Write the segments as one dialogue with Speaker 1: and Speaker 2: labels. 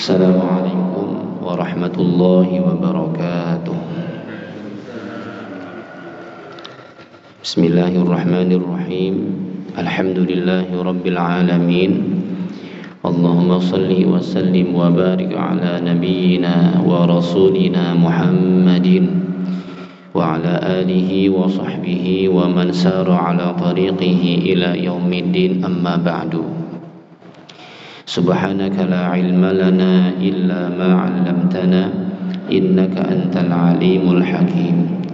Speaker 1: Assalamualaikum warahmatullahi wabarakatuh. Bismillahirrahmanirrahim. Alhamdulillahi rabbil alamin. Allahumma salli wa sallim wa barik ala nabiyyina wa rasulina Muhammadin wa ala alihi wa sahbihi wa man sara ala tariqihi ila yaumiddin, amma ba'du. Subhanaka la ilma lana illa ma 'allamtana innaka antal alimul hakim.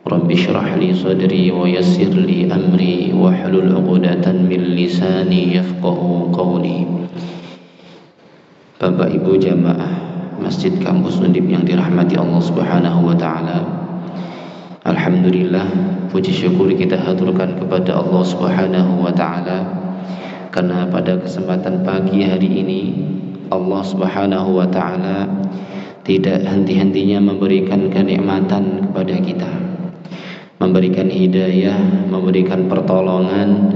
Speaker 1: Rabbi shrah li sadri wa yassir li amri wahlul 'uqdatan min lisani yafqahu qawli. Bapak Ibu jamaah Masjid Kampus Undip yang dirahmati Allah Subhanahu wa taala. Alhamdulillah, puji syukur kita haturkan kepada Allah Subhanahu wa taala karena pada kesempatan pagi hari ini Allah Subhanahu wa taala tidak henti-hentinya memberikan kenikmatan kepada kita, memberikan hidayah, memberikan pertolongan,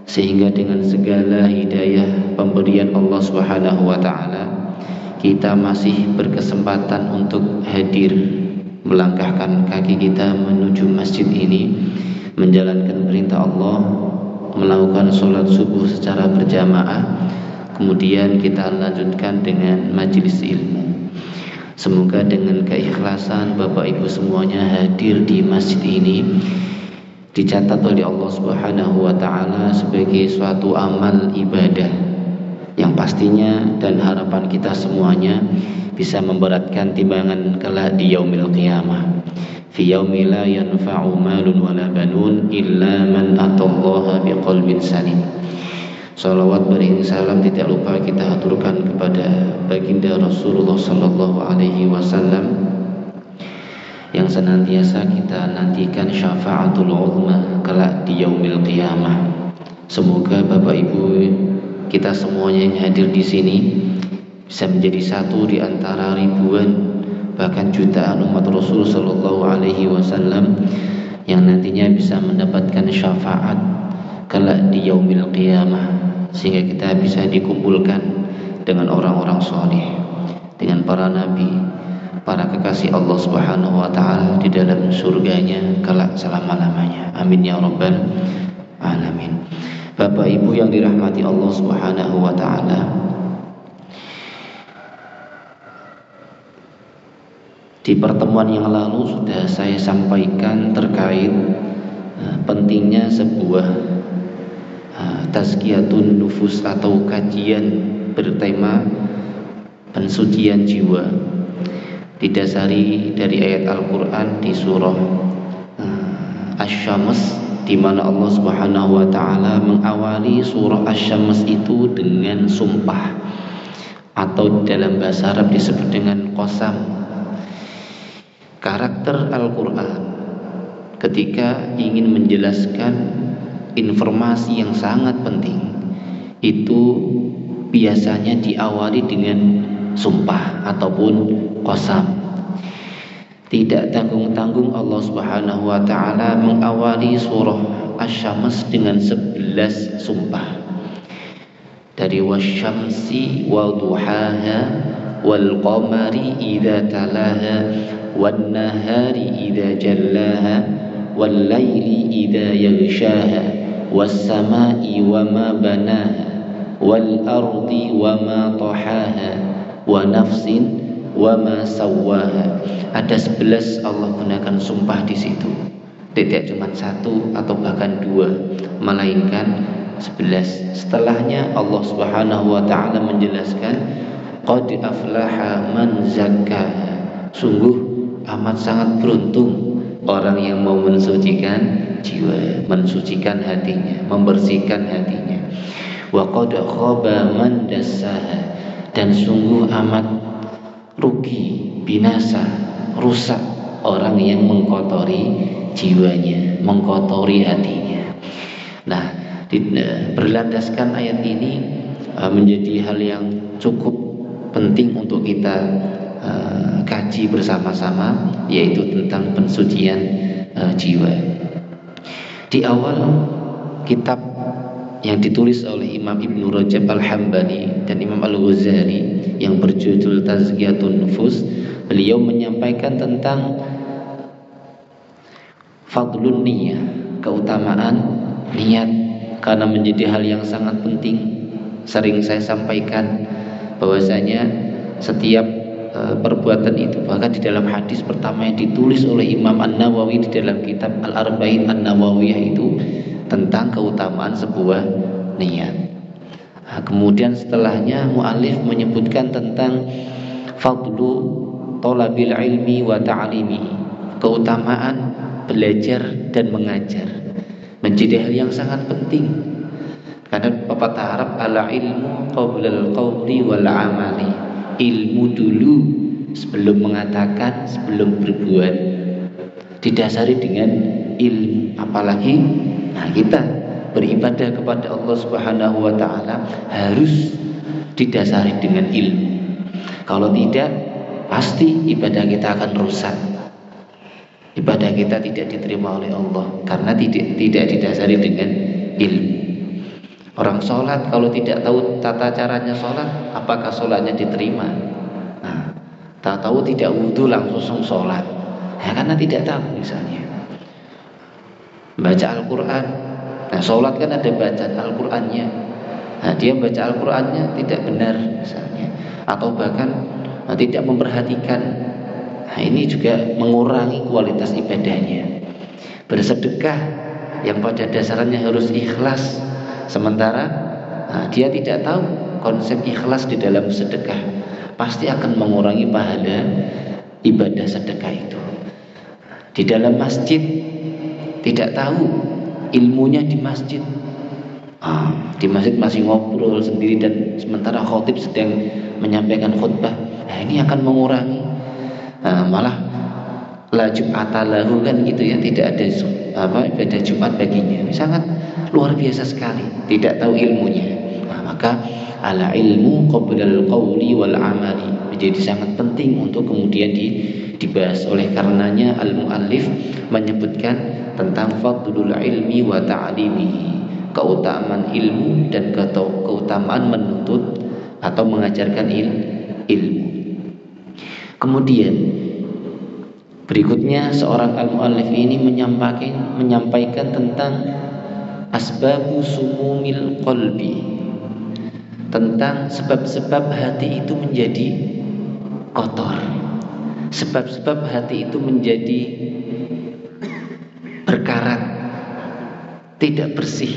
Speaker 1: sehingga dengan segala hidayah pemberian Allah Subhanahu wa taala kita masih berkesempatan untuk hadir, melangkahkan kaki kita menuju masjid ini, menjalankan perintah Allah, melakukan sholat subuh secara berjamaah, kemudian kita lanjutkan dengan majelis ilmu. Semoga dengan keikhlasan Bapak Ibu semuanya hadir di masjid ini dicatat oleh Allah Subhanahu wa taala sebagai suatu amal ibadah yang pastinya dan harapan kita semuanya bisa memberatkan timbangan kelak di yaumil qiyamah. Fi yaumi la yanfa'u malun wala banun illa man atallaha biqalbin salim. Salawat beriring salam tidak lupa kita haturkan kepada baginda Rasulullah sallallahu alaihi wasallam yang senantiasa kita nantikan syafaatul uzma kelak di yaumil qiyamah. Semoga Bapak Ibu kita semuanya yang hadir di sini bisa menjadi satu di antara ribuan bahkan jutaan umat Rasul sallallahu alaihi wasallam yang nantinya bisa mendapatkan syafaat kelak di yaumil qiyamah, sehingga kita bisa dikumpulkan dengan orang-orang saleh, dengan para nabi, para kekasih Allah Subhanahu wa taala di dalam surganya kelak selama-lamanya. Amin ya rabbal alamin. Bapak Ibu yang dirahmati Allah Subhanahu wa taala, di pertemuan yang lalu sudah saya sampaikan terkait pentingnya sebuah tazkiyatun nufus atau kajian bertema pensucian jiwa, didasari dari ayat Al-Quran di surah Asy-Syams, di mana Allah Subhanahu wa taala mengawali surah Asy-Syams itu dengan sumpah, atau dalam bahasa Arab disebut dengan qasam. Karakter Al-Quran ketika ingin menjelaskan informasi yang sangat penting itu biasanya diawali dengan sumpah ataupun qasam. Tidak tanggung-tanggung Allah Subhanahu wa taala mengawali surah Asy-Syams dengan 11 sumpah. Dari wasyamsi wa duhaha wal qamari idza talaha wan nahari idza jallaha wal laili idza yaghshaha was samai wama banaha wal ardi wama tahaha wa nafsin wama sawwaha. Ada 11 Allah gunakan sumpah di situ. Tidak cuma satu atau bahkan dua, melainkan 11. Setelahnya Allah Subhanahu wa taala menjelaskan qad aflaha man zakkaha. Sungguh amat sangat beruntung orang yang mau mensucikan jiwa, mensucikan hatinya, membersihkan hatinya. Wa qad khaba man dassaha. Dan sungguh amat rugi, binasa, rusak orang yang mengkotori jiwanya, mengkotori hatinya. Nah, berlandaskan ayat ini menjadi hal yang cukup penting untuk kita kaji bersama-sama, yaitu tentang pensucian jiwa. Di awal kitab yang ditulis oleh Imam Ibnu Rajab Al-Hambali dan Imam Al-Ghazali yang berjudul Tazkiyatun Nufus. Beliau menyampaikan tentang fadlun niyah, keutamaan niat, karena menjadi hal yang sangat penting. Sering saya sampaikan bahwasanya setiap perbuatan itu, bahkan di dalam hadis pertama yang ditulis oleh Imam An-Nawawi di dalam kitab Al-Arba'in An-Nawawiyah itu tentang keutamaan sebuah niat. Kemudian setelahnya mu'alif menyebutkan tentang fadlu thalabil ilmi wa ta'limi, keutamaan belajar dan mengajar, menjadi hal yang sangat penting. Karena pepatah Arab, ala ilmu qabla al-qawli wal amali, ilmu dulu sebelum mengatakan, sebelum berbuat, didasari dengan ilmu. Apalagi kita beribadah kepada Allah Subhanahu wa taala harus didasari dengan ilmu. Kalau tidak, pasti ibadah kita akan rusak. Ibadah kita tidak diterima oleh Allah karena tidak didasari dengan ilmu. Orang sholat kalau tidak tahu tata caranya sholat, apakah sholatnya diterima? Tahu tidak wudhu langsung sholat, karena tidak tahu. Misalnya baca Al-Quran, sholat kan ada bacaan Al-Qurannya, dia baca Al-Qurannya tidak benar misalnya, atau bahkan tidak memperhatikan, ini juga mengurangi kualitas ibadahnya. Bersedekah yang pada dasarnya harus ikhlas, sementara dia tidak tahu konsep ikhlas di dalam sedekah, pasti akan mengurangi pahala ibadah sedekah itu. Di dalam masjid tidak tahu ilmunya di masjid, di masjid masih ngobrol sendiri dan sementara khotib sedang menyampaikan khutbah, ini akan mengurangi, malah la jum'ata lahu kan gitu ya, tidak ada ibadah Jumat baginya. Ini sangat luar biasa sekali, tidak tahu ilmunya. Maka ala ilmu qablal qawli wal amali menjadi sangat penting untuk kemudian dibahas. Oleh karenanya al-muallif menyebutkan tentang fadlul ilmi wa ta'limihi, keutamaan ilmu dan keutamaan menuntut atau mengajarkan ilmu. Kemudian berikutnya seorang al-muallif ini menyampaikan tentang asbabu sumumil qalbi, tentang sebab-sebab hati itu menjadi kotor, sebab-sebab hati itu menjadi berkarat, tidak bersih.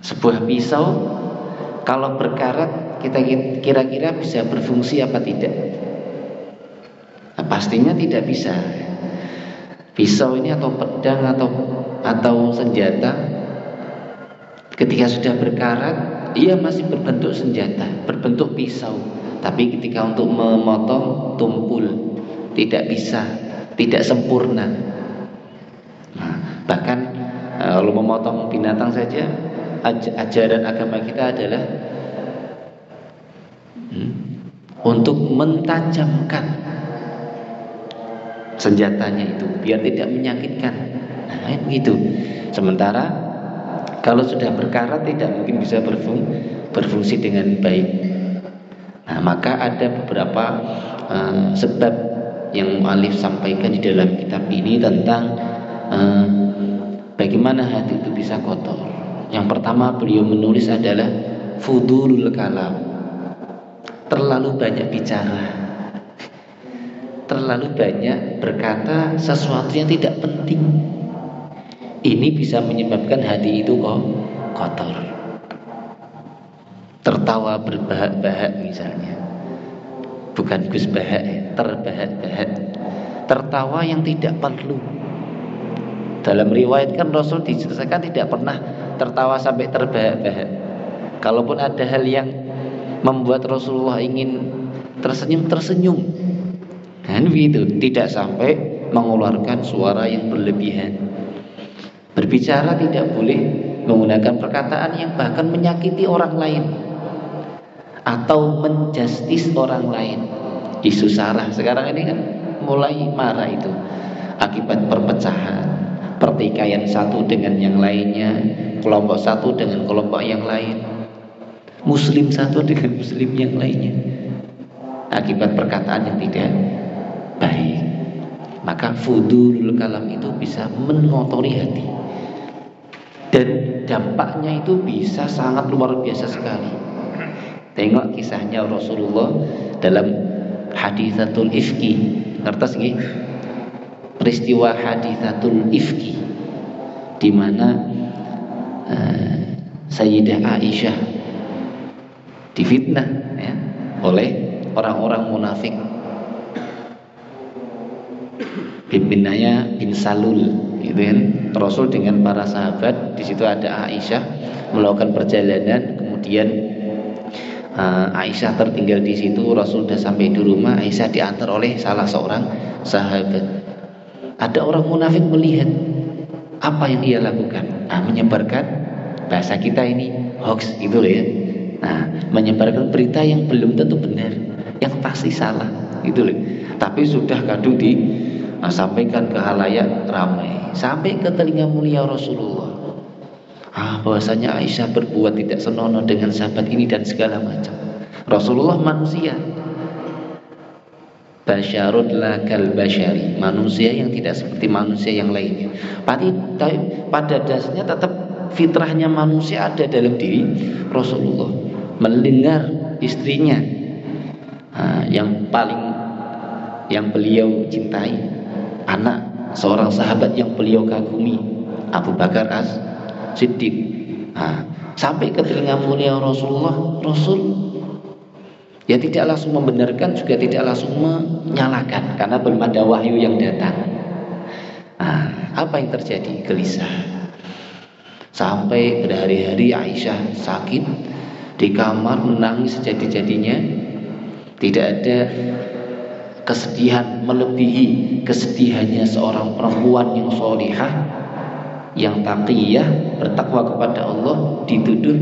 Speaker 1: Sebuah pisau kalau berkarat, kita kira-kira bisa berfungsi apa tidak? Pastinya tidak bisa. Pisau ini atau pedang atau senjata, ketika sudah berkarat, ia masih berbentuk senjata, berbentuk pisau. Tapi ketika untuk memotong, tumpul, tidak bisa, tidak sempurna. Bahkan kalau memotong binatang saja, ajaran agama kita adalah untuk mentajamkan senjatanya itu biar tidak menyakitkan. Begitu. Sementara kalau sudah berkarat tidak mungkin bisa berfungsi dengan baik. Maka ada beberapa sebab yang mu'alif sampaikan di dalam kitab ini tentang bagaimana hati itu bisa kotor. Yang pertama beliau menulis adalah fudulul kalam, terlalu banyak bicara, terlalu banyak berkata sesuatu yang tidak penting. Ini bisa menyebabkan hati itu kotor. Tertawa berbahak-bahak misalnya, bukan Gus Bahak, terbahak-bahak, tertawa yang tidak perlu. Dalam riwayat kan Rasul diceritakan tidak pernah tertawa sampai terbahak-bahak. Kalaupun ada hal yang membuat Rasulullah ingin tersenyum. Dan begitu, tidak sampai mengeluarkan suara yang berlebihan. Berbicara tidak boleh menggunakan perkataan yang bahkan menyakiti orang lain atau menjustis orang lain. Isu sarah sekarang ini kan mulai marah itu akibat perpecahan, pertikaian satu dengan yang lainnya, kelompok satu dengan kelompok yang lain. Muslim satu dengan muslim yang lainnya akibat perkataan yang tidak baik. Maka fudulul kalam itu bisa mengotori hati, dan dampaknya itu bisa sangat luar biasa sekali. Tengok kisahnya Rasulullah dalam haditsatul ifki. Ngertos nggih? Peristiwa haditsatul ifki di mana Sayyidah Aisyah difitnah ya, oleh orang-orang munafik. Pimpinannya bin Salul, gitu kan. Rasul dengan para sahabat, di situ ada Aisyah melakukan perjalanan, kemudian Aisyah tertinggal di situ. Rasul sudah sampai di rumah, Aisyah diantar oleh salah seorang sahabat. Ada orang munafik melihat apa yang ia lakukan, menyebarkan, bahasa kita ini hoax gitu ya. Menyebarkan berita yang belum tentu benar, yang pasti salah gitu loh. Tapi sudah kadung sampaikan ke halayak ramai, sampai ke telinga mulia Rasulullah. Bahwasanya Aisyah berbuat tidak senonoh dengan sahabat ini dan segala macam. Rasulullah manusia, basyarun lakal basyari, manusia yang tidak seperti manusia yang lainnya. Pada dasarnya tetap fitrahnya manusia ada dalam diri Rasulullah. Mendengar istrinya yang beliau cintai, anak seorang sahabat yang beliau kagumi, Abu Bakar As-Siddiq, sampai ke telinga mulia Rasulullah. Rasul ya tidak langsung membenarkan, juga tidak langsung menyalahkan, karena belum ada wahyu yang datang. Apa yang terjadi? Gelisah. Sampai berhari-hari Aisyah sakit di kamar, menangis sejadi-jadinya. Tidak ada kesedihan melebihi kesedihannya seorang perempuan yang sholihah, yang taqiyah, bertakwa kepada Allah, dituduh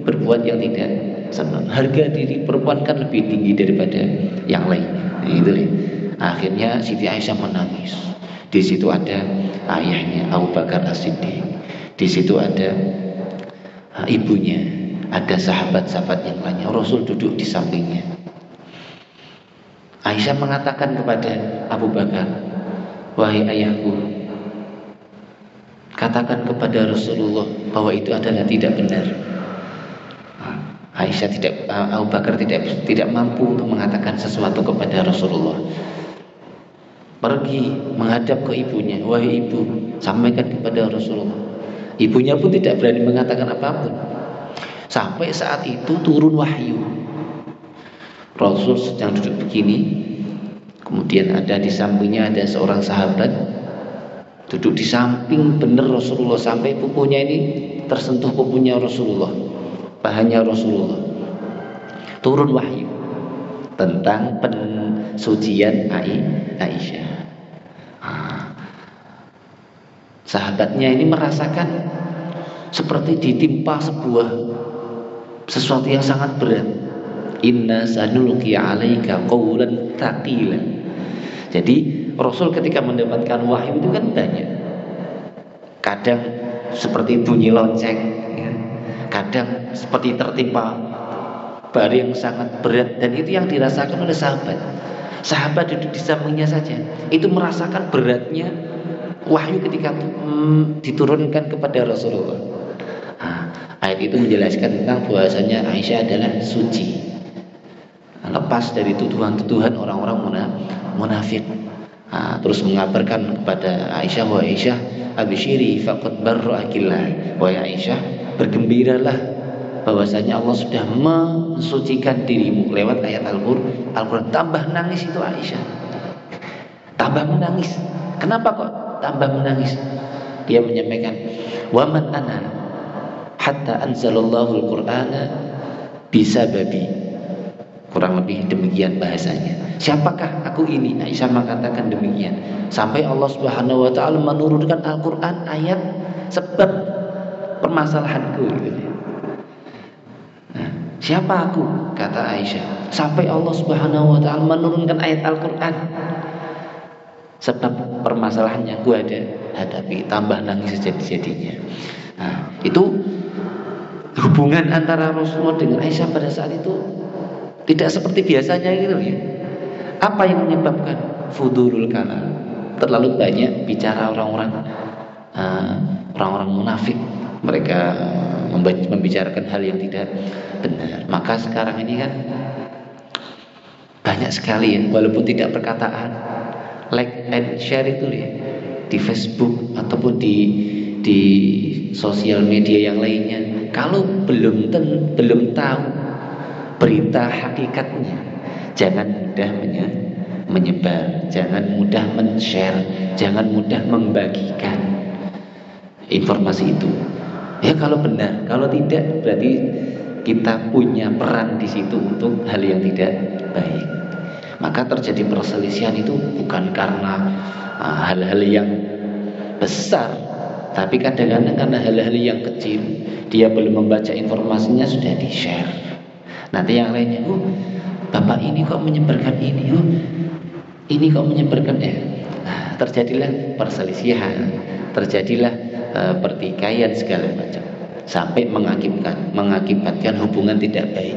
Speaker 1: berbuat yang tidak senang. Harga diri perempuan kan lebih tinggi daripada yang lain. Itu. Akhirnya Siti Aisyah menangis. Di situ ada ayahnya Abu Bakar As-Siddiq. Di situ ada ibunya, ada sahabat-sahabat yang lainnya. Rasul duduk di sampingnya. Aisyah mengatakan kepada Abu Bakar, "Wahai ayahku, katakan kepada Rasulullah bahwa itu adalah tidak benar." Abu Bakar tidak mampu untuk mengatakan sesuatu kepada Rasulullah. Pergi menghadap ke ibunya, "Wahai ibu, sampaikan kepada Rasulullah." Ibunya pun tidak berani mengatakan apapun. Sampai saat itu turun wahyu. Rasul sedang duduk begini, kemudian ada di sampingnya ada seorang sahabat duduk di samping benar Rasulullah, sampai pupunya ini tersentuh pupunya Rasulullah, pahannya Rasulullah. Turun wahyu tentang pensucian Aisyah. Sahabatnya ini merasakan seperti ditimpa sesuatu yang sangat berat. Inna sanulqi 'alaika qawlan thaqila. Jadi Rasul ketika mendapatkan wahyu itu kan banyak. Kadang seperti bunyi lonceng, ya. Kadang seperti tertimpa bar yang sangat berat, dan itu yang dirasakan oleh sahabat. Sahabat duduk di sampingnya saja itu merasakan beratnya wahyu ketika diturunkan kepada Rasulullah. Ayat itu menjelaskan tentang bahwasanya Aisyah adalah suci, lepas dari tuduhan-tuduhan orang-orang munafik. Terus mengabarkan kepada Aisyah, "Wahai Aisyah, absyiri faqad barra'akillah." Wahai Aisyah, bergembiralah bahwasanya Allah sudah mensucikan dirimu lewat ayat Al-Qur'an. Tambah nangis itu Aisyah. Tambah menangis. Kenapa kok tambah menangis? Dia menyampaikan, "Wa man ana hatta anzalallahu al-Qur'ana bisababi." Kurang lebih demikian bahasanya. Siapakah aku ini? Aisyah mengatakan demikian. Sampai Allah Subhanahu wa taala menurunkan Al-Qur'an ayat sebab permasalahanku gitu. Siapa aku? Kata Aisyah. Sampai Allah Subhanahu wa taala menurunkan ayat Al-Qur'an sebab permasalahannya aku ada hadapi. Tambah nangis sejadi-jadinya. Itu hubungan antara Rasulullah dengan Aisyah pada saat itu tidak seperti biasanya gitu ya. Apa yang menyebabkan? Fudulul kalam, terlalu banyak bicara orang-orang munafik. Mereka membicarakan hal yang tidak benar. Maka sekarang ini kan banyak sekali ya, walaupun tidak perkataan, like and share itu ya, di Facebook ataupun di sosial media yang lainnya. Kalau belum tahu berita hakikatnya, jangan mudah menyebar, jangan mudah men-share, jangan mudah membagikan informasi itu. Ya kalau benar, kalau tidak berarti kita punya peran di situ untuk hal yang tidak baik. Maka terjadi perselisihan itu bukan karena hal-hal yang besar, tapi kadang-kadang karena hal-hal yang kecil. Dia belum membaca informasinya sudah di-share. Nanti yang lainnya, bapak ini kok menyebarkan ini, ini kok menyebarkan Nah, terjadilah perselisihan, terjadilah pertikaian segala macam, sampai mengakibatkan hubungan tidak baik.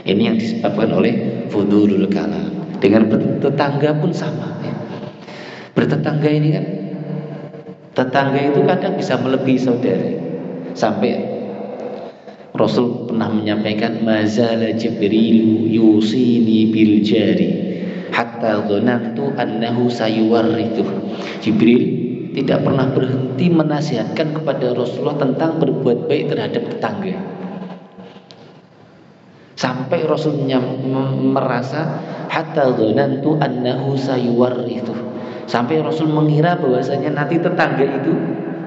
Speaker 1: Ini yang disebabkan oleh fudulul kalam. Dengan bertetangga pun sama ya. Bertetangga ini kan, tetangga itu kadang bisa melebihi saudara. Sampai Rasul pernah menyampaikan, mazala Jibril yusini bil jari hatta dhanantu annahu sayuwarrithu. Jibril tidak pernah berhenti menasihatkan kepada Rasulullah tentang berbuat baik terhadap tetangga. Sampai Rasul merasa hatta dhanantu annahu sayuwarrithu. Sampai Rasul mengira bahwasanya nanti tetangga itu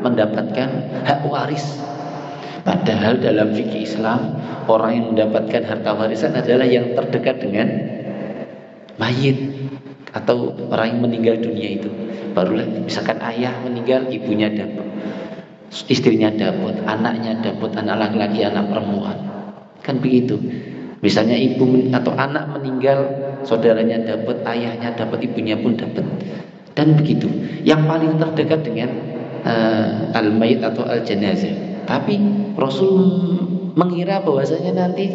Speaker 1: mendapatkan hak waris. Padahal dalam fikih Islam, orang yang mendapatkan harta warisan adalah yang terdekat dengan mayit atau orang yang meninggal dunia itu. Barulah misalkan ayah meninggal, ibunya dapat, istrinya dapat, anaknya dapat, anak laki-laki, anak perempuan. Kan begitu. Misalnya ibu atau anak meninggal, saudaranya dapat, ayahnya dapat, ibunya pun dapat. Dan begitu. Yang paling terdekat dengan al-mayit atau al-janazah. Tapi Rasul mengira bahwasanya nanti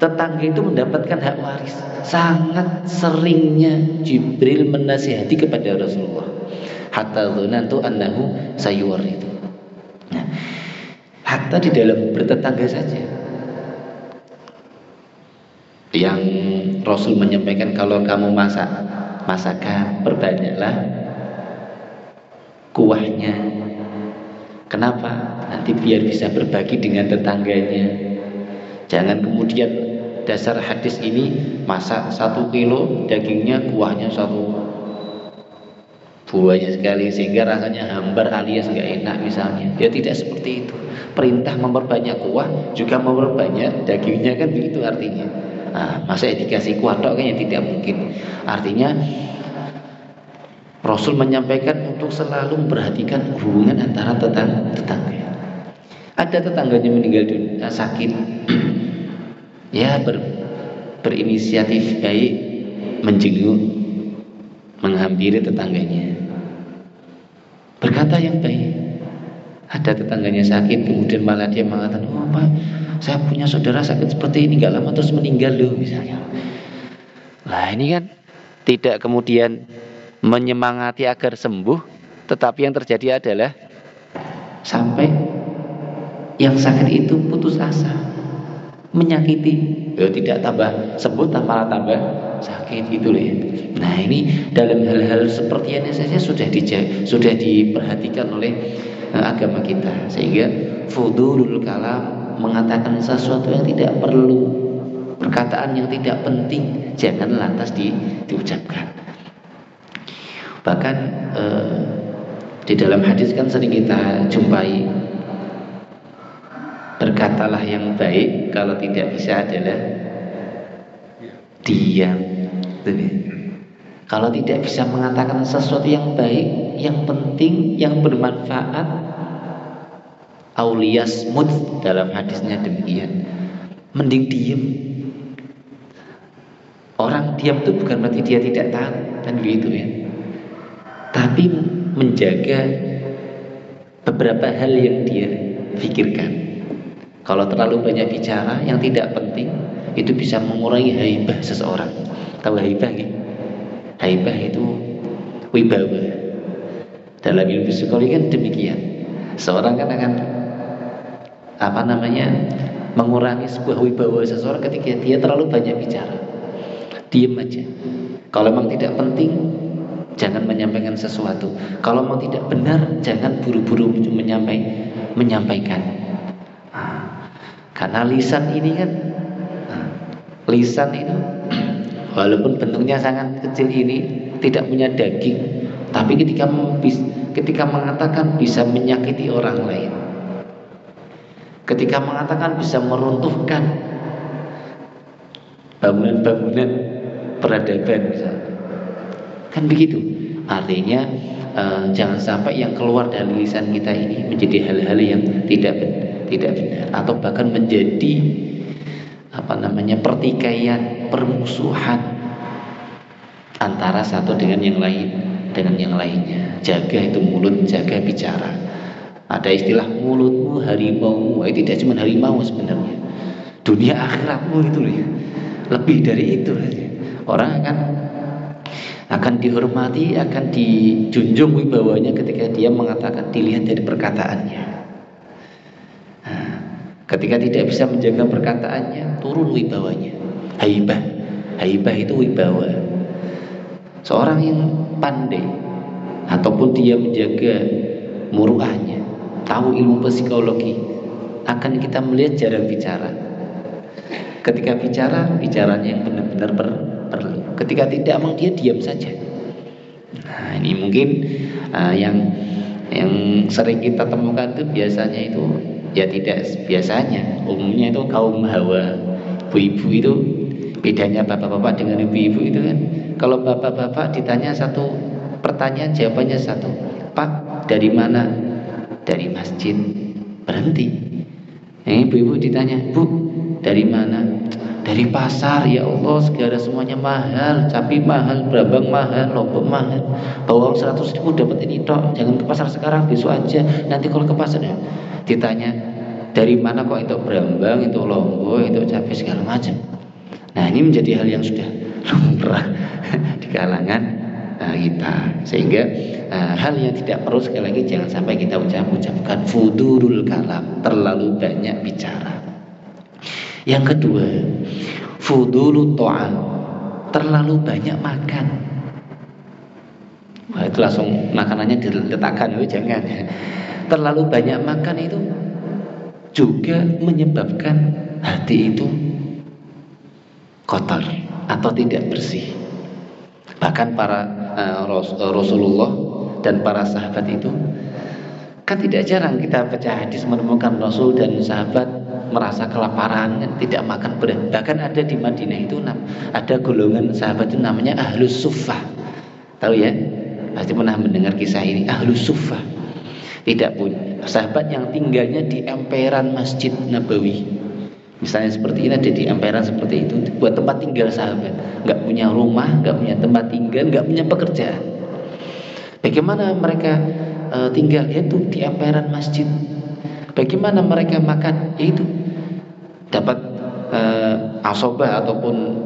Speaker 1: tetangga itu mendapatkan hak waris. Sangat seringnya Jibril menasihati kepada Rasulullah, hatta dzanantu annahu sayuwarrithu. Nah, hatta di dalam bertetangga saja, yang Rasul menyampaikan, kalau kamu masakan perbanyaklah kuahnya. Kenapa? Nanti biar bisa berbagi dengan tetangganya. Jangan kemudian dasar hadis ini masak 1 kilo dagingnya, kuahnya 1 banyak sekali sehingga rasanya hambar alias gak enak misalnya. Ya tidak seperti itu. Perintah memperbanyak kuah juga memperbanyak dagingnya, kan begitu artinya. Masa dikasih kuah tok kan tidak mungkin. Artinya Rasul menyampaikan untuk selalu memperhatikan hubungan antara tetangga. Ada tetangganya meninggal dunia, sakit, ya berinisiatif baik, menjenguk, menghampiri tetangganya, berkata yang baik. Ada tetangganya sakit, kemudian malah dia mengatakan, Pak, saya punya saudara sakit seperti ini, gak lama terus meninggal loh misalnya. Nah ini kan tidak kemudian menyemangati agar sembuh, tetapi yang terjadi adalah sampai yang sakit itu putus asa, menyakiti. Tidak tambah sembuh, malah tambah sakit gitu loh ya. Nah ini dalam hal-hal seperti ini saja sudah diperhatikan oleh agama kita, sehingga fudulul kalam, mengatakan sesuatu yang tidak perlu, perkataan yang tidak penting, jangan lantas diucapkan. Bahkan di dalam hadis kan sering kita jumpai, berkatalah yang baik, kalau tidak bisa adalah diam. Kalau tidak bisa mengatakan sesuatu yang baik, yang penting, yang bermanfaat, auliyasmud, dalam hadisnya demikian, mending diam. Orang diam itu bukan berarti dia tidak tahu, kan begitu ya. Tapi menjaga beberapa hal yang dia pikirkan. Kalau terlalu banyak bicara yang tidak penting, itu bisa mengurangi haibah seseorang. Tahu haibah nggih? Haibah itu wibawa. Dalam ilmu psikologi kan demikian. Seorang kan akan mengurangi sebuah wibawa seseorang ketika dia terlalu banyak bicara. Diam aja. Kalau memang tidak penting, jangan menyampaikan sesuatu. Kalau memang tidak benar, jangan buru-buru menyampaikan. Karena lisan ini kan, lisan itu walaupun bentuknya sangat kecil ini, tidak punya daging, tapi ketika mengatakan bisa menyakiti orang lain. Ketika mengatakan bisa meruntuhkan bangunan-bangunan peradaban misalnya. Kan begitu. Artinya jangan sampai yang keluar dari lisan kita ini menjadi hal-hal yang tidak benar atau bahkan menjadi pertikaian, permusuhan antara satu dengan yang lainnya. Jaga itu mulut, jaga bicara. Ada istilah mulutmu harimau. Tidak cuma harimau sebenarnya. Dunia akhiratmu itu ya. Lebih dari itu. Orang akan dihormati, akan dijunjung wibawanya ketika dia mengatakan, dilihat dari perkataannya. Ketika tidak bisa menjaga perkataannya, turun wibawanya. Haibah itu wibawa. Seorang yang pandai ataupun dia menjaga muruahnya, tahu ilmu psikologi, akan kita melihat jarang bicara. Ketika bicara, bicaranya yang benar-benar perlu. Ketika tidak, memang dia diam saja. Nah, ini mungkin yang sering kita temukan itu biasanya itu ya tidak biasanya. Umumnya itu kaum hawa. Ibu-ibu itu bedanya bapak-bapak dengan ibu-ibu itu kan. Kalau bapak-bapak ditanya satu pertanyaan, jawabannya satu. Pak, dari mana? Dari masjid. Berhenti. Ibu-ibu ditanya, Bu, dari mana? Dari pasar. Ya Allah, segala semuanya mahal. Cabai mahal, brambang mahal, lombok mahal. Bawang 100.000 dapat ini tok. Jangan ke pasar sekarang, besok aja. Nanti kalau ke pasar ya. Ditanya, dari mana kok itu brambang, itu lombok, itu cabai segala macam. Nah, ini menjadi hal yang sudah lumrah di kalangan kita. Sehingga hal yang tidak perlu, sekali lagi jangan sampai kita ucapkan fudurul kalam, terlalu banyak bicara. Yang kedua, fudulut ta'am, terlalu banyak makan. Wah, itu langsung makanannya diletakkan, itu jangan. Terlalu banyak makan itu juga menyebabkan hati itu kotor atau tidak bersih. Bahkan para Rasulullah dan para sahabat itu kan tidak jarang kita baca hadis menemukan Rasul dan sahabat merasa kelaparan, tidak makan berat. Bahkan ada di Madinah itu ada golongan sahabat itu namanya Ahlus Suffah. Tahu ya? Pasti pernah mendengar kisah ini. Ahlus Suffah. Tidak punya sahabat yang tinggalnya di emperan Masjid Nabawi. Misalnya seperti ini, ada di emperan seperti itu buat tempat tinggal sahabat. Enggak punya rumah, enggak punya tempat tinggal, enggak punya pekerjaan. Bagaimana mereka tinggal? Yaitu di emperan masjid. Bagaimana mereka makan? Yaitu dapat asobah ataupun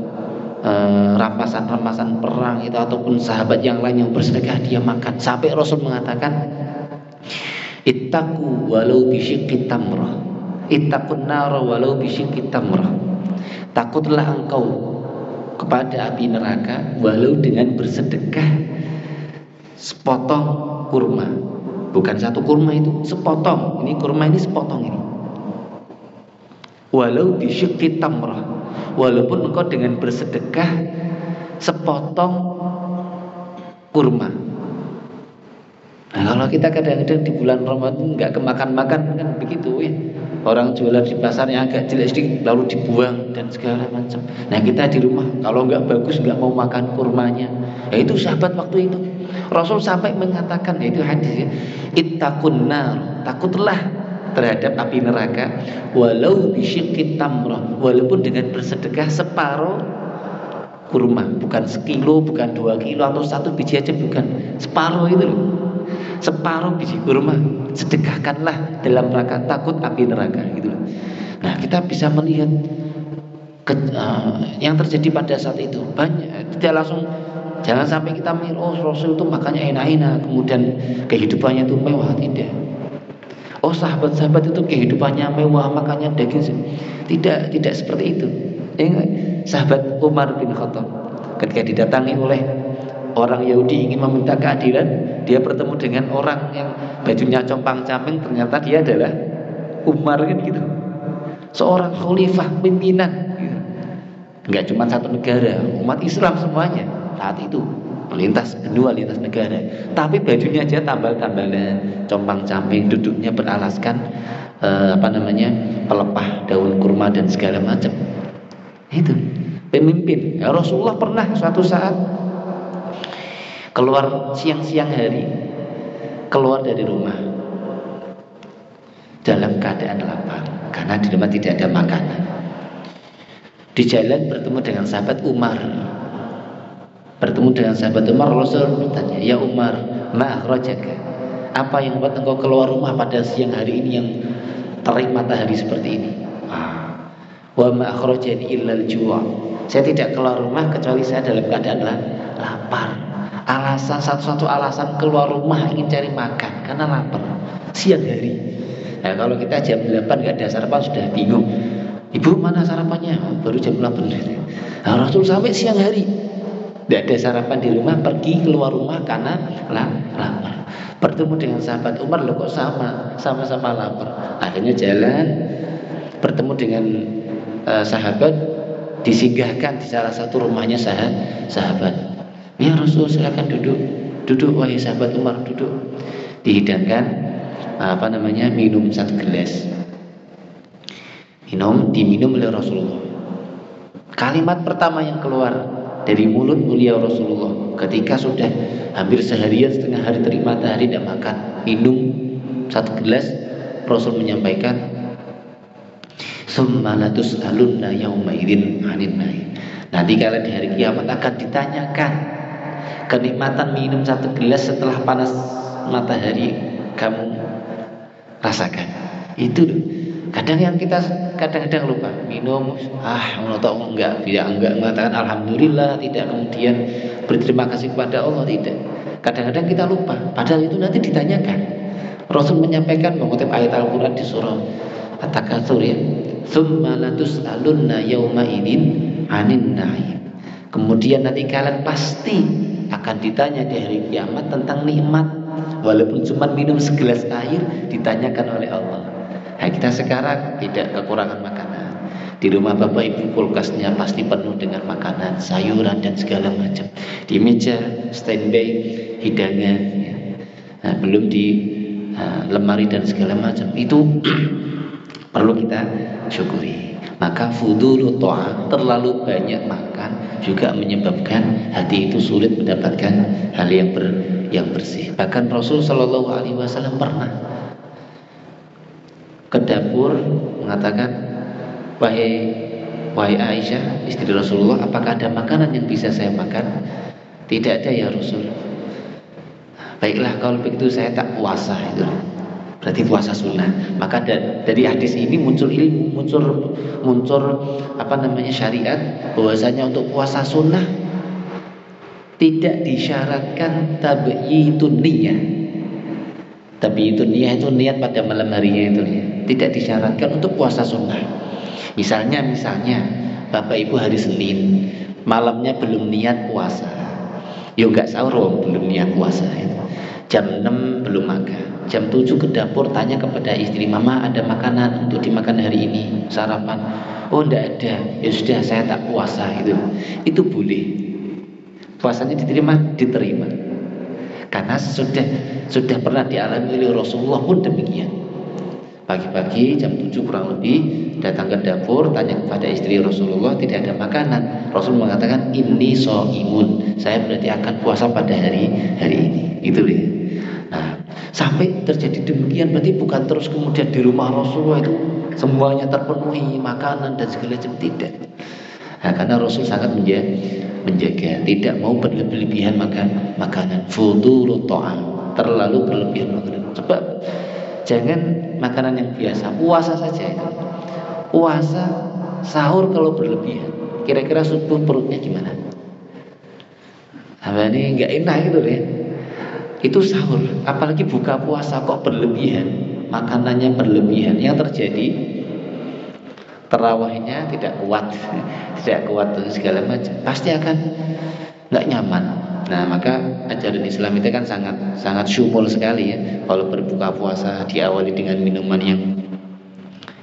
Speaker 1: rampasan-rampasan perang itu, ataupun sahabat yang lain yang bersedekah, dia makan. Sampai Rasul mengatakan, ittaqu walau bisyiqqit tamrah, ittaqun nara walau bisyiqqit tamrah. Takutlah engkau kepada api neraka walau dengan bersedekah sepotong kurma. Bukan satu kurma, itu sepotong. Ini kurma ini sepotong ini. Walau bisyiqqit tamrah, walaupun engkau dengan bersedekah sepotong kurma. Nah, kalau kita kadang-kadang di bulan Ramadan nggak kemakan-makan kan begitu ya. Orang jualan di pasar yang agak jelek sedikit lalu dibuang dan segala macam. Nah, kita di rumah kalau nggak bagus nggak mau makan kurmanya. Ya itu sahabat waktu itu. Rasul sampai mengatakan, yaitu hadis ya, ittaqun nar, takutlah terhadap api neraka walau bisyiqqit tamrah, walaupun dengan bersedekah separuh kurma, bukan sekilo, bukan 2 kilo atau 1 biji aja, bukan, separuh itu loh. Separuh biji kurma sedekahkanlah dalam rangka takut api neraka gitu loh. Nah, kita bisa melihat yang terjadi pada saat itu banyak. Tidak langsung, jangan sampai kita mikir oh Rasul itu makannya enak-enak, kemudian kehidupannya itu mewah. Tidak. Oh sahabat-sahabat itu kehidupannya mewah, makannya daging. Tidak seperti itu. Sahabat Umar bin Khattab ketika didatangi oleh orang Yahudi ingin meminta keadilan, dia bertemu dengan orang yang bajunya compang-camping, ternyata dia adalah Umar, kan gitu. Seorang khalifah, pimpinan gitu. Enggak cuma satu negara, umat Islam semuanya saat itu melintas benua, lintas negara. Tapi bajunya aja tambal-tambalan, compang-camping, duduknya beralaskan pelepah daun kurma dan segala macam. Itu pemimpin. Ya, Rasulullah pernah suatu saat keluar siang-siang hari, keluar dari rumah dalam keadaan lapar karena di rumah tidak ada makanan. Di jalan bertemu dengan sahabat Umar. Rasul bertanya, "Ya Umar, ma akhrajaka? Apa yang membuat engkau keluar rumah pada siang hari ini yang terik matahari seperti ini?" Wa ma akhrajani illa al-ju'. Saya tidak keluar rumah kecuali saya dalam keadaan lapar. Satu-satu alasan keluar rumah ingin cari makan karena lapar. Siang hari. Nah, kalau kita jam 8 enggak ada sarapan sudah bingung. Ibu mana sarapannya? Baru jam 8. Nah, Rasul sampai siang hari tidak ada sarapan di rumah, pergi keluar rumah karena lapar. Bertemu dengan sahabat Umar, loh kok sama-sama lapar. Akhirnya jalan, bertemu dengan sahabat, disinggahkan di salah satu rumahnya sahabat. Ya Rasul, silakan duduk wahai sahabat Umar, duduk. Dihidangkan minum satu gelas. Diminum oleh Rasulullah. Kalimat pertama yang keluar dari mulut mulia Rasulullah ketika sudah hampir seharian, setengah hari terik matahari tidak makan, minum satu gelas, Rasul menyampaikan, "Tsumma latus'alunna yauma idzin 'anil na'im." Nanti kalian di hari kiamat akan ditanyakan kenikmatan minum satu gelas setelah panas matahari kamu rasakan. Itu kadang yang kita kadang-kadang lupa minum, tidak mengatakan alhamdulillah, tidak kemudian berterima kasih kepada Allah, tidak. Kadang-kadang kita lupa, padahal itu nanti ditanyakan. Rasul menyampaikan mengutip ayat Al-Quran di surah At-Takatsur, ya, "Tsumma latus'alunna yauma idzin 'anin na'im." Kemudian nanti kalian pasti akan ditanya di hari kiamat tentang nikmat, walaupun cuma minum segelas air ditanyakan oleh Allah. Nah, kita sekarang tidak kekurangan makanan. Di rumah bapak ibu kulkasnya pasti penuh dengan makanan, sayuran dan segala macam. Di meja standby hidangan, ya. Nah, belum di lemari dan segala macam. Itu perlu kita syukuri. Maka fudulu ta'am, terlalu banyak makan juga menyebabkan hati itu sulit mendapatkan hal yang bersih. Bahkan Rasul Shallallahu Alaihi Wasallam pernah ke dapur mengatakan, wahai Aisyah istri Rasulullah, apakah ada makanan yang bisa saya makan? Tidak ada ya Rasul. Baiklah kalau begitu saya tak puasa. Itu berarti puasa sunnah. Maka dari hadis ini muncul ilmu, muncul syariat bahwasanya untuk puasa sunnah tidak disyaratkan tabyitun niyah. Tabyitun niyah itu niat pada malam harinya itu, ya. Tidak disyaratkan untuk puasa sunnah. Misalnya Bapak Ibu hari Senin malamnya belum niat puasa, ya enggak sahur, belum niat puasa, ya. Jam 6 belum makan, jam 7 ke dapur tanya kepada istri, "Mama ada makanan untuk dimakan hari ini, sarapan?" "Oh enggak ada." "Ya sudah saya tak puasa." Itu boleh. Puasanya diterima. Karena sudah pernah dialami oleh Rasulullah pun demikian. Pagi-pagi jam 7 kurang lebih datang ke dapur, tanya kepada istri Rasulullah, tidak ada makanan. Rasul mengatakan, "Inni shaimun." Saya berarti akan puasa pada hari ini. Itu ya. Nah, sampai terjadi demikian berarti bukan terus kemudian di rumah Rasulullah itu semuanya terpenuhi makanan dan segala macam, tidak. Nah, karena Rasul sangat menjaga, tidak mau berlebihan makanan. Fudulu ta'am, terlalu berlebihan makanan. Sebab jangan makanan yang biasa, puasa saja itu. Puasa, sahur kalau berlebihan, kira-kira subuh perutnya gimana? Apa ini nggak enak gitu ya. Itu sahur, apalagi buka puasa kok berlebihan, makanannya berlebihan. Yang terjadi terawihnya tidak kuat, tidak kuat dan segala macam. Pasti akan nggak nyaman. Nah, maka ajaran Islam itu kan sangat syumul sekali ya. Kalau berbuka puasa diawali dengan minuman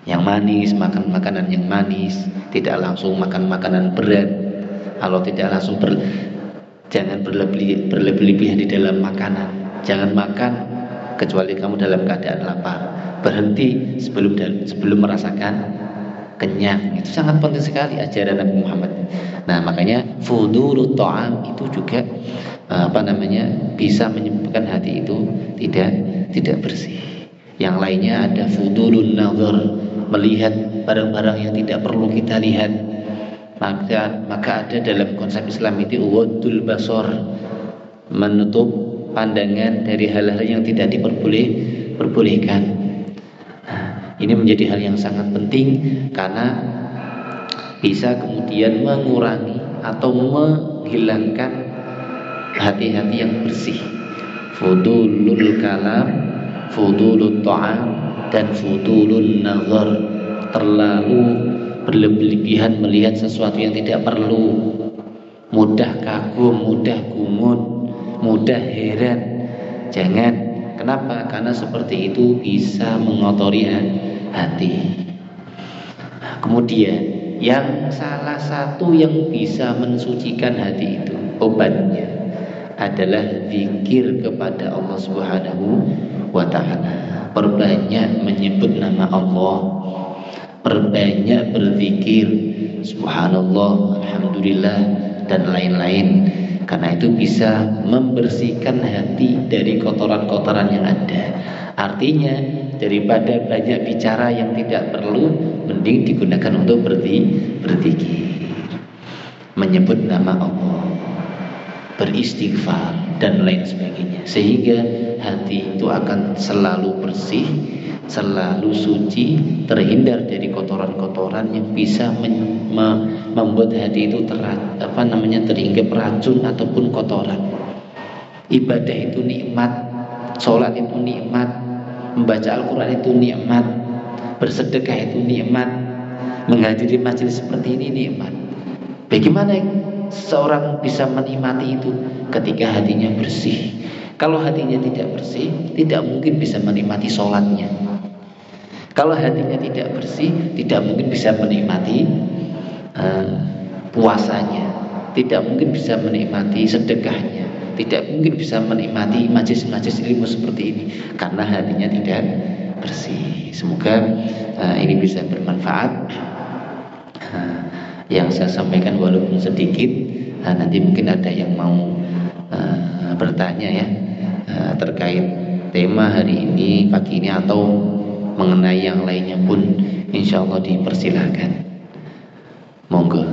Speaker 1: yang manis, makan makanan yang manis, tidak langsung makan makanan berat. Kalau tidak langsung jangan berlebihan di dalam makanan. Jangan makan kecuali kamu dalam keadaan lapar. Berhenti sebelum merasakan kenyang. Itu sangat penting sekali ajaran Nabi Muhammad. Nah, makanya fudulut ta'am itu juga bisa menyebabkan hati itu tidak bersih. Yang lainnya ada fudulun nazar, melihat barang-barang yang tidak perlu kita lihat. Maka ada dalam konsep Islam itu wadul basar, menutup pandangan dari hal-hal yang tidak diperbolehkan. Nah, ini menjadi hal yang sangat penting karena bisa kemudian mengurangi atau menghilangkan hati-hati yang bersih. Fudulul kalam, fudulut ta'am, dan fudulun nazar, terlalu berlebihan melihat sesuatu yang tidak perlu, mudah kagum, mudah gumun, mudah heran. Jangan. Kenapa? Karena seperti itu bisa mengotori hati. Kemudian yang salah satu yang bisa mensucikan hati itu, obatnya adalah zikir kepada Allah Subhanahu wa ta'ala. Perbanyak menyebut nama Allah, perbanyak berzikir, subhanallah, alhamdulillah, dan lain-lain. Karena itu bisa membersihkan hati dari kotoran-kotoran yang ada. Artinya daripada banyak bicara yang tidak perlu, mending digunakan untuk berzikir, menyebut nama Allah, beristighfar, dan lain sebagainya. Sehingga hati itu akan selalu bersih, selalu suci, terhindar dari kotoran-kotoran yang bisa membuat hati itu terhinggap racun ataupun kotoran. Ibadah itu nikmat, sholat itu nikmat, membaca Al-Quran itu nikmat, bersedekah itu nikmat, menghadiri majelis seperti ini nikmat. Bagaimana seseorang bisa menikmati itu? Ketika hatinya bersih. Kalau hatinya tidak bersih, tidak mungkin bisa menikmati sholatnya. Kalau hatinya tidak bersih, tidak mungkin bisa menikmati puasanya, tidak mungkin bisa menikmati sedekahnya, tidak mungkin bisa menikmati majelis-majelis ilmu seperti ini, karena hatinya tidak bersih. Semoga ini bisa bermanfaat. Yang saya sampaikan walaupun sedikit, nanti mungkin ada yang mau bertanya ya terkait tema hari ini, pagi ini, atau mengenai yang lainnya pun insya Allah dipersilahkan. Monggo.